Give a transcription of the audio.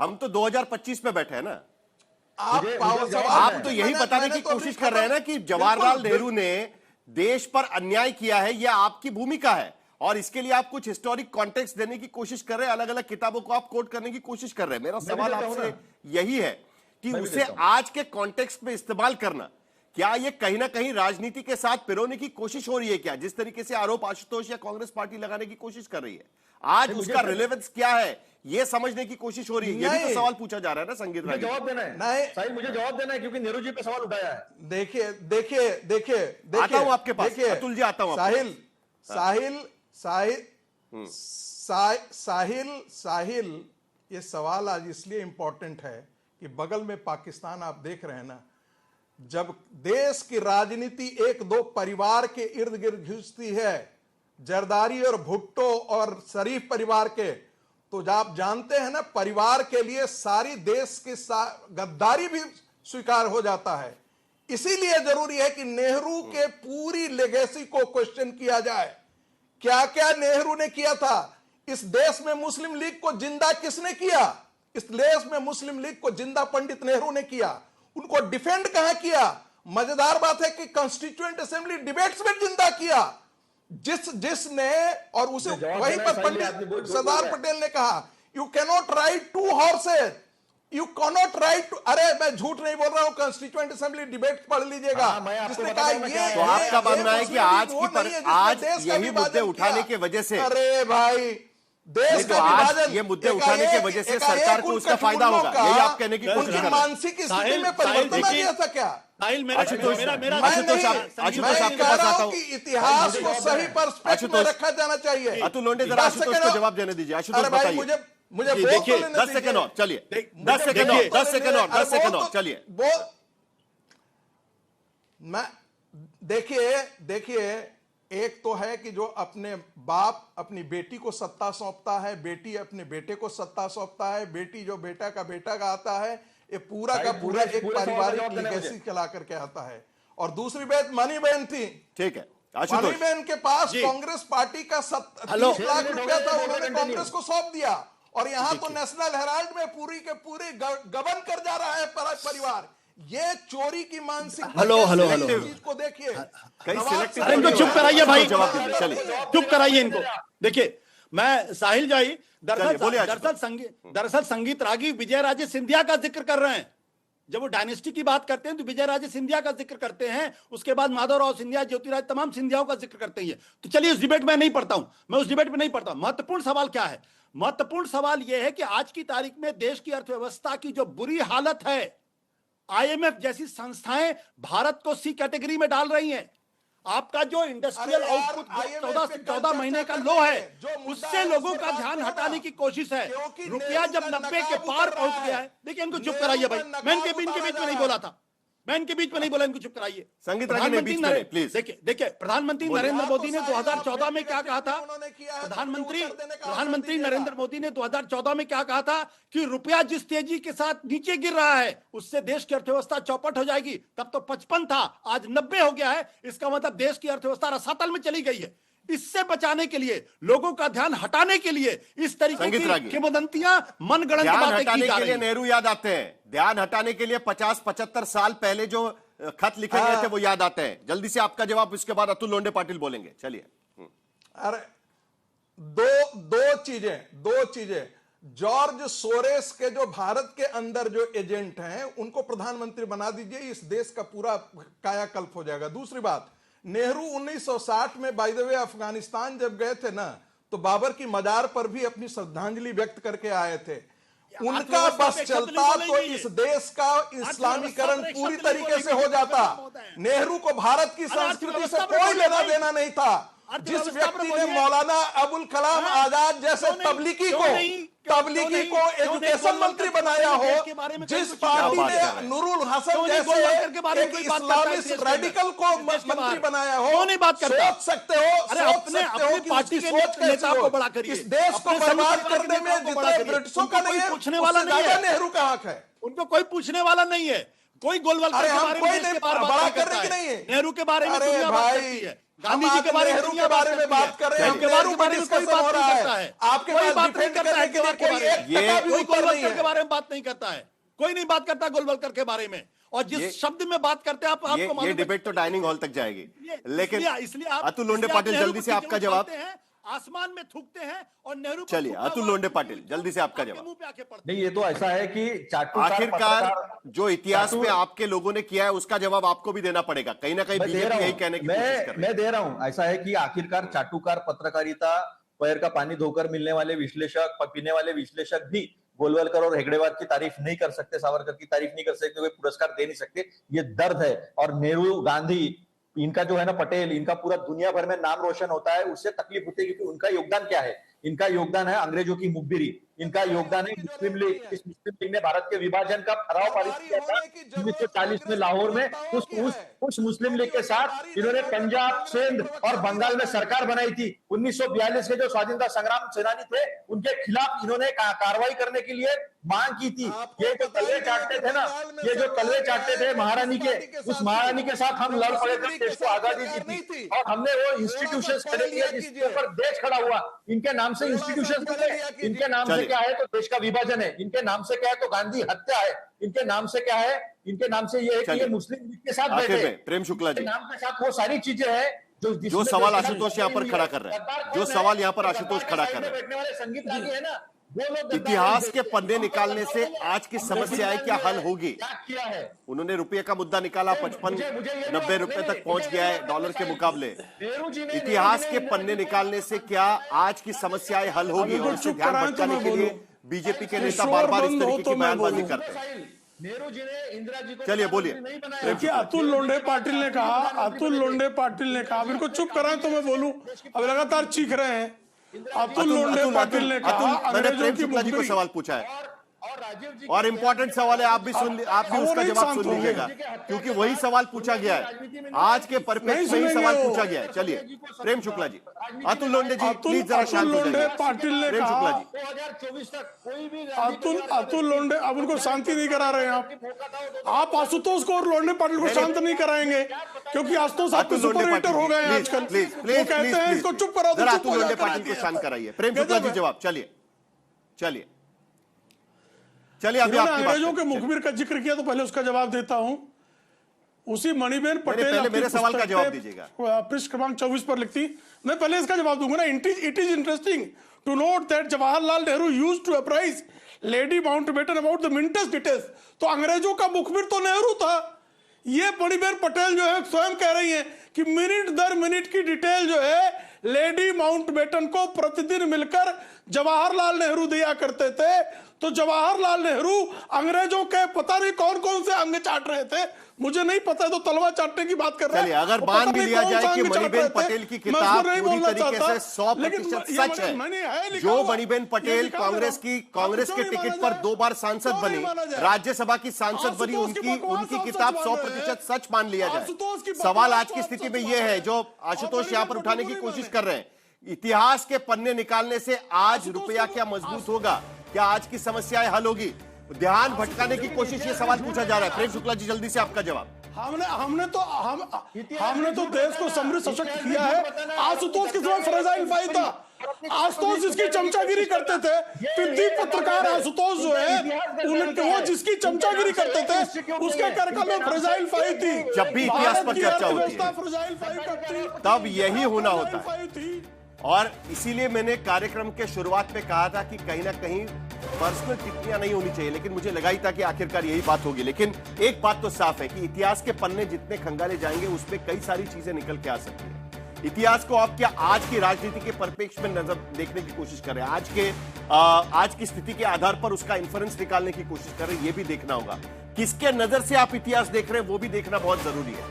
हम तो 2025 में बैठे हैं ना। आप तो यही बताने की कोशिश कर रहे हैं ना कि जवाहरलाल नेहरू ने देश पर अन्याय किया है, यह आपकी भूमिका है, और इसके लिए आप कुछ हिस्टोरिक कॉन्टेक्स्ट देने की कोशिश कर रहे हैं, अलग अलग किताबों को आप कोट करने की कोशिश कर रहे हैं। मेरा सवाल आपसे यही है कि उसे आज के कॉन्टेक्स्ट में इस्तेमाल करना, क्या यह कहीं ना कहीं राजनीति के साथ पिरोने की कोशिश हो रही है क्या? जिस तरीके से आरोप आशुतोष या कांग्रेस पार्टी लगाने की कोशिश कर रही है, आज उसका रिलेवेंस क्या है यह समझने की कोशिश हो रही है। यह भी तो सवाल पूछा जा रहा है ना संगीत रागी। जवाब देना है नहीं साहिल, मुझे जवाब देना है क्योंकि नेहरू जी पे सवाल उठाया है। देखिए देखिए देखिए आता हूं आपके पास, अतुल जी आता हूं। साहिल साहिल साहिल साहिल साहिल ये सवाल आज इसलिए इंपॉर्टेंट है कि बगल में पाकिस्तान आप देख रहे हैं ना, जब देश की राजनीति एक दो परिवार के इर्द गिर्द घिसती है, जरदारी और भुट्टो और शरीफ परिवार के, तो जब आप जानते हैं ना परिवार के लिए सारी देश की गद्दारी भी स्वीकार हो जाता है। इसीलिए जरूरी है कि नेहरू के पूरी लेगेसी को क्वेश्चन किया जाए। क्या क्या नेहरू ने किया था? इस देश में मुस्लिम लीग को जिंदा किसने किया? इस देश में मुस्लिम लीग को जिंदा पंडित नेहरू ने किया। उनको डिफेंड कहां किया? मजेदार बात है कि कॉन्स्टिट्यूएंट असेंबली डिबेट्स में जिंदा किया। जिसने और उसे वहीं पर पंडित सरदार पटेल ने कहा, you cannot ride two horses, you cannot ride two, अरे मैं झूठ नहीं बोल रहा हूं, कॉन्स्टिट्यूएंट असेंबली डिबेट पढ़ लीजिएगा। जिसने कहा ये तो आपका मानना है कि आज यही मुद्दे उठाने की वजह से, अरे भाई देश का विभाजन, ये मुद्दे उठाने की वजह से सरकार को उसका फायदा होगा, यही आप कहने की कोशिश कर रहे हैं। मानसिक स्थिति में परिवर्तन आ गया था क्या? आशुतोष आपके पास आता हूं। इतिहास को सही पर्सपेक्टिव में रखा जाना चाहिए। अतुल लोंढे जरा आशुतोष को जवाब देने दीजिए। आशुतोष बताइए। मुझे देखिए 10 सेकंड और चलिए, 10 सेकंड और चलिए। मैं देखिए एक तो है कि जो अपने बाप अपनी बेटी को सत्ता सौंपता है, बेटी अपने बेटे को सत्ता सौंपता है, बेटी जो बेटा का आता है, ये पूरा का पूरा एक पारिवारिक लेगेसी चला करके आता है। और दूसरी बात मनीबेन थी, ठीक है, मनीबेन के पास कांग्रेस पार्टी का 30 लाख रुपया था, उन्होंने कांग्रेस को सौंप दिया। और यहां तो नेशनल हेराल्ड में पूरी के पूरी गबन कर जा रहा है परिवार। ये चोरी की मानसिकता। हेलो चीज को देखिए, इनको चुप कराइए भाई, चुप कराइए इनको। देखिए मैं साहिल जाई दरअसल संगीत रागी विजय राजे सिंधिया का जिक्र कर रहे हैं। जब वो डायनेस्टी की बात करते हैं तो विजय राजे सिंधिया का जिक्र करते हैं, उसके बाद माधवराव सिंधिया, ज्योतिराज, तमाम सिंधियाओं का जिक्र करते हैं। तो चलिए उस डिबेट में नहीं पढ़ता हूं, मैं उस डिबेट में नहीं पढ़ता। महत्वपूर्ण सवाल क्या है? महत्वपूर्ण सवाल यह है कि आज की तारीख में देश की अर्थव्यवस्था की जो बुरी हालत है, आईएमएफ जैसी संस्थाएं भारत को सी कैटेगरी में डाल रही हैं। आपका जो इंडस्ट्रियल आउटपुट 14 महीने का लो है, उससे लोगों का ध्यान हटाने की कोशिश है। रुपया जब 90 के पार पहुंच गया है, देखिए इनको चुप कराइए भाई, मैं इनके बीच में नहीं बोला था, मैं इनके बीच में नहीं बोला, इनको चुप कराइए। देखिए प्रधानमंत्री नरेंद्र मोदी ने 2014 में क्या कहा था? प्रधानमंत्री नरेंद्र मोदी ने 2014 में क्या कहा था कि रुपया जिस तेजी के साथ नीचे गिर रहा है उससे देश की अर्थव्यवस्था चौपट हो जाएगी। तब तो 55 था, आज 90 हो गया है। इसका मतलब देश की अर्थव्यवस्था रसातल में चली गई है। इससे बचाने के लिए, लोगों का ध्यान हटाने के लिए इस तरीके की किंवदंतियां, मनगढ़ंत बातें की जा रही हैं। नेहरू याद आते हैं, ध्यान हटाने के लिए 50-75 साल पहले जो खत लिखे गए थे वो याद आते हैं। जल्दी से आपका जवाब, उसके बाद अतुल लोंढे पाटिल बोलेंगे। चलिए। अरे दो चीजें जॉर्ज सोरेस के जो भारत के अंदर जो एजेंट हैं उनको प्रधानमंत्री बना दीजिए, इस देश का पूरा कायाकल्प हो जाएगा। दूसरी बात, नेहरू 1960 में बाय द वे अफगानिस्तान जब गए थे ना, तो बाबर की मजार पर भी अपनी श्रद्धांजलि व्यक्त करके आए थे। उनका बस चलता तो इस देश का इस्लामीकरण पूरी तरीके से हो जाता। नेहरू को भारत की संस्कृति से कोई लेना देना नहीं था। जिस व्यक्ति ने मौलाना अबुल कलाम आजाद जैसे तबलीगी को एजुकेशन मंत्री बनाया हो, जिस पार्टी ने नूरुल हसन जैसे इस्लामिस्ट रेडिकल को मंत्री बनाया हो, सोच सकते हो पार्टी के नेता को बड़ा करिए। इस देश को बर्बाद करने में जितना ब्रिटिशों का नहीं है, पूछने वाला नहीं है, नेहरू का हक है। उनको कोई पूछने वाला नहीं है। कोई गोलवलकर के बारे में बड़ा करने की नहीं है, नेहरू के बारे में दुनिया बात करती है। गांधी हम जी आज के बारे में नेहरू दुनिया के बारे में बात कर रहे हैं, आपके बारे में कोई डिस्कशन बात हो नहीं रहा करता है। है, आपके कोई पास बात नहीं डिफेंड करता करने है के लिए के बारे में, ये- कोई उत्तर नहीं गोलवलकर है। के बारे में बात नहीं करता है, कोई नहीं बात करता गोलवलकर के बारे में। और जिस शब्द में बात करते हैं आपको ये मालूम है- डिबेट तो डाइनिंग हॉल तक जाएगी, लेकिन इसलिए आप अतुल लोंढे इसलिए आप पाटिल नेहरू जल्दी को से आपका नीचे जवाब। उछालते हैं, आसमान में थूकते हैं और नेहरू को चलिए, थूका अतुल हुआ लोंढे थूक पाटिल, थूक जल्दी से आपका आपके जवाब। मुंह पे आके पड़ता है। नहीं, ये तो ऐसा है कि चाटुकार आखिरकार पत्रकार- जो इतिहास में चाटुर- आपके लोगों ने किया है उसका जवाब आपको भी देना पड़ेगा। कहीं ना कहीं मैं दे बीजेपी रहा यही हूं, कहने की कोशिश कर रही है। मैं दे रहा हूं। ऐसा है कि आखिरकार चाटुकार पत्रकारिता, पैर का पानी धोकर मिलने वाले विश्लेषक, पीने वाले विश्लेषक भी गोलवलकर और हेगड़ेवार की तारीफ नहीं कर सकते, सावरकर की तारीफ नहीं कर सकते, कोई पुरस्कार दे नहीं सकते। ये दर्द है। और नेहरू, गांधी, इनका जो है ना, पटेल, इनका पूरा दुनिया भर में नाम रोशन होता है, उससे तकलीफ होती है क्योंकि उनका योगदान क्या है? इनका योगदान है अंग्रेजों की मुखबिरी, इनका योगदान है मुस्लिम लीग। इस मुस्लिम लीग ने भारत के विभाजन का ठराव पारित किया था 1940 में लाहौर में। उस मुस्लिम लीग के साथ इन्होंने पंजाब, सिंध और बंगाल में सरकार बनाई थी। 1942 के जो स्वाधीनता संग्राम सेनानी थे, उनके खिलाफ इन्होंने कार्रवाई करने के लिए मांग की थी। ये जो तलवे चाटते थे ना, ये जो तलवे चाटते थे महारानी के, उस महारानी के साथ हम लड़ पड़े थे, देश को आजादी दी थी। और हमने वो इंस्टीट्यूशंस खड़े किए जिसके ऊपर देश खड़ा हुआ। इनके नाम से इंस्टीट्यूशंस बने, इनके नाम से क्या है तो देश का विभाजन है, इनके नाम से क्या है तो गांधी हत्या है, इनके नाम से क्या है, इनके नाम से ये है कि ये मुस्लिम लीग के साथ आखिर बैठे, में प्रेम शुक्ला जी, इनके नाम के साथ वो सारी चीजें हैं जो सवाल आशुतोष यहाँ पर खड़ा कर रहे हैं, जो सवाल यहाँ पर आशुतोष खड़ा कर रहे हैं, बैठने वाले संगीत रागी है ना, वो लोग इतिहास के पन्ने निकालने से आज की समस्याएं क्या हल होगी? क्या किया है? उन्होंने रुपये का मुद्दा निकाला, 55-90 रुपए तक पहुंच गया है डॉलर के मुकाबले। इतिहास के पन्ने निकालने से क्या आज की समस्याएं हल होगी? और इसे ध्यान भटकाने के लिए बीजेपी के नेता बार बार इस तरीके की बयानबाजी करते हैं। नेहरू जी ने इंदिरा जी को चलिए बोलिए। नहीं बनाया। देखिए, अतुल लोंढे पाटिल ने कहा, अतुल लोंढे पाटिल ने कहा, इनको चुप कराएं तो मैं बोलूं। अब लगातार चीख रहे हैं। अतुल लोंढे पाटिल ने कहा मैंने अंग्रेजों प्रेम की शुक्ला जी को मुखबिरी। सवाल पूछा है और राजीव जी और इंपॉर्टेंट सवाल है, आप भी वो उसका नहीं जवाब शांत सुन होंगे। लीजिएगा, क्योंकि वही सवाल पूछा गया है। आज के परिप्रेक्ष्य में ही सवाल सुनेंगे पूछा वो। गया है। चलिए प्रेम शुक्ला जी, अतुल लोंढे जी प्लीज जरा अतुल शांत हो लोंढे जाइए। पाटिल ने प्रेम शुक्ला कहा, जी, 2024 तक कोई भी अतुल लोंढे, अब उनको शांति नहीं करा रहे हैं आप आशुतोष को और लोंढे पाटिल को शांत नहीं कराएंगे, क्योंकि आशुतोष आपके अतुल लोंढे सुपर हिटर हो गए हैं पाटिल, आजकल। प्लीज वो प्लीज कहते हैं इसको चुप करो तो जरा चुप हो अतुल लोंढे जाकर पाटिल को आती है। शांत कराइए। प्रेम शुक्ला जी जवाब, चलिए अभी इन्होंने आपकी बात अंग्रेजों के करें। मुखबिर का जिक्र किया तो पहले उसका जवाब देता हूं। उसी मणिबेन पटेल पहले अपनी मेरे सवाल का पुस्तक जवाब पे, दीजिएगा। पृष्ठ क्रमांक 24 पर लिखती, मैं पहले इसका जवाब दूंगा ना। It is interesting to note that Jawaharlal Nehru used to apprise Lady Mountbatten about the minutest details. तो अंग्रेजों का मुखबिर तो नेहरू था। ये मणिबेन पटेल जो है स्वयं कह रही है कि मिनट दर मिनट की डिटेल जो है लेडी माउंटबेटन को प्रतिदिन मिलकर जवाहरलाल नेहरू दिया करते थे। तो जवाहरलाल नेहरू अंग्रेजों के पता नहीं कौन कौन से अंग चाट रहे थे, मुझे नहीं पता है, तो तलवा चाटने की बात कर रहे हैं। चलिए, अगर वो मान पता भी नहीं लिया कौन जाए सा कि अंग चाट मणिबेन रहे थे, पटेल की मैं उसको किताब नहीं पूरी बोलना तरीके चाहता, से 100% लेकिन सच ये मैंने है। लिखा जो हुआ। मणिबेन ये पटेल लिखा कांग्रेस हुआ। कांग्रेस अब के क्यों नहीं टिकट माना पर जाए? 2 बार सांसद क्यों नहीं बनी, माना जाए? राज्यसभा की सांसद बनी, आशुतोष की बकवास उनकी सब किताब सच मान रहे 100% हैं। सच मान लिया आशुतोष की जाए। बकवास सवाल आज सब की सच स्थिति में मान यह रहे है हैं। जो आशुतोष और यहाँ पर मणिबेन उठाने की पटेल कोशिश नहीं कर रहे हैं। इतिहास के पन्ने निकालने से आज आशुतोष रुपया को- क्या मजबूत होगा? क्या आज की समस्याएं हल होगी? ध्यान भटकाने की कोशिश, ये सवाल पूछा जा रहा है। प्रेम शुक्ला जी जल्दी से आपका जवाब। हमने तो देश को समृद्ध सशक्त किया है। आशुतोष के समय फ्रेजाइल फाइल था। आशुतोष जिसकी चमचागिरी करते थे, फिद्दी पत्रकार आशुतोष जो है, उनके वो जिसकी चमचागिरी करते थे, उसके कार्यकाल में फ्रेजाइल फाइल थी। जब भी इतिहास पर चर्चा होती है, फ्रेजाइल फाइल थी, तब यही होना होता है। फ्रेजाइल फाइल थी। और इसीलिए मैंने कार्यक्रम के शुरुआत में कहा था कि कहीं ना कहीं पर्सनल टिप्पणियां नहीं होनी चाहिए, लेकिन मुझे लगा ही था कि आखिरकार यही बात होगी। लेकिन एक बात तो साफ है कि इतिहास के पन्ने जितने खंगाले जाएंगे उसमें कई सारी चीजें निकल के आ सकती हैं। इतिहास को आप क्या आज की राजनीति के परिप्रेक्ष्य में नजर देखने की कोशिश कर रहे हैं, आज की स्थिति के आधार पर उसका इन्फरेंस निकालने की कोशिश कर रहे हैं, यह भी देखना होगा। किसके नजर से आप इतिहास देख रहे हैं वो भी देखना बहुत जरूरी है।